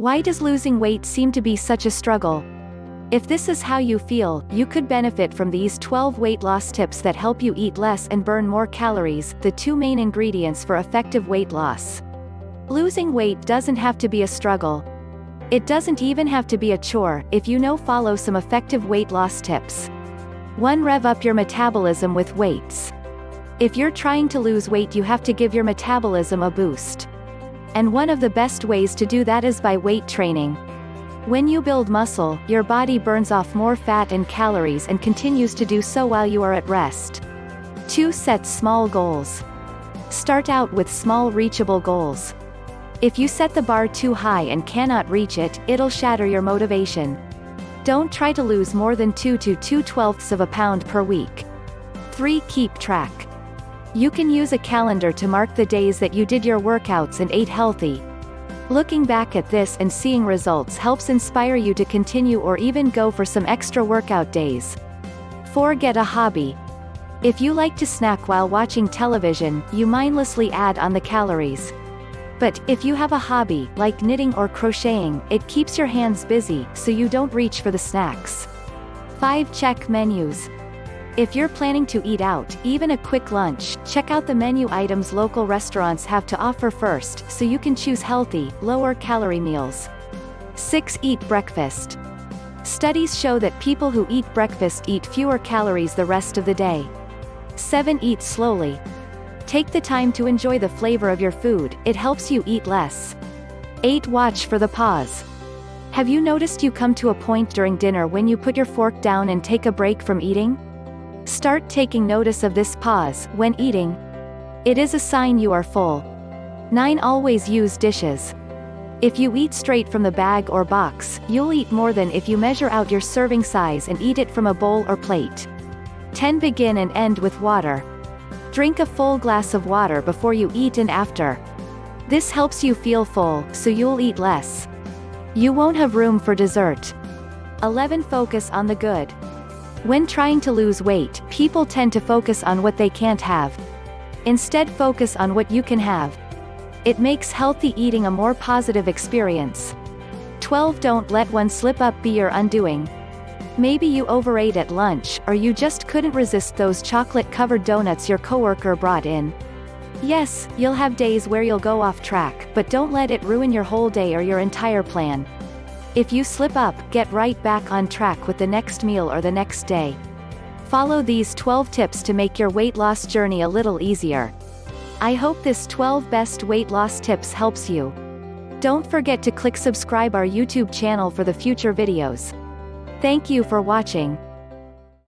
Why does losing weight seem to be such a struggle? If this is how you feel, you could benefit from these 12 weight loss tips that help you eat less and burn more calories, the two main ingredients for effective weight loss. Losing weight doesn't have to be a struggle. It doesn't even have to be a chore, if you follow some effective weight loss tips. 1. Rev up your metabolism with weights. If you're trying to lose weight, you have to give your metabolism a boost. And one of the best ways to do that is by weight training. When you build muscle, your body burns off more fat and calories and continues to do so while you are at rest. 2. Set small goals. Start out with small reachable goals. If you set the bar too high and cannot reach it, it'll shatter your motivation. Don't try to lose more than 2 to 2/12 of a pound per week. 3. Keep track. You can use a calendar to mark the days that you did your workouts and ate healthy. Looking back at this and seeing results helps inspire you to continue or even go for some extra workout days. 4. Get a hobby. If you like to snack while watching television, you mindlessly add on the calories. But, if you have a hobby, like knitting or crocheting, it keeps your hands busy, so you don't reach for the snacks. 5. Check menus. If you're planning to eat out, even a quick lunch, check out the menu items local restaurants have to offer first, so you can choose healthy, lower-calorie meals. 6. Eat breakfast. Studies show that people who eat breakfast eat fewer calories the rest of the day. 7. Eat slowly. Take the time to enjoy the flavor of your food, it helps you eat less. 8. Watch for the pause. Have you noticed you come to a point during dinner when you put your fork down and take a break from eating? Start taking notice of this pause when eating. It is a sign you are full. 9. Always use dishes. If you eat straight from the bag or box, you'll eat more than if you measure out your serving size and eat it from a bowl or plate. 10. Begin and end with water. Drink a full glass of water before you eat and after. This helps you feel full, so you'll eat less. You won't have room for dessert. 11. Focus on the good. When trying to lose weight, people tend to focus on what they can't have. Instead, focus on what you can have. It makes healthy eating a more positive experience. 12. Don't let one slip up be your undoing. Maybe you overate at lunch, or you just couldn't resist those chocolate-covered donuts your coworker brought in. Yes, you'll have days where you'll go off track, but don't let it ruin your whole day or your entire plan. If you slip up, get right back on track with the next meal or the next day. Follow these 12 tips to make your weight loss journey a little easier. I hope this 12 best weight loss tips helps you. Don't forget to click subscribe our YouTube channel for the future videos. Thank you for watching.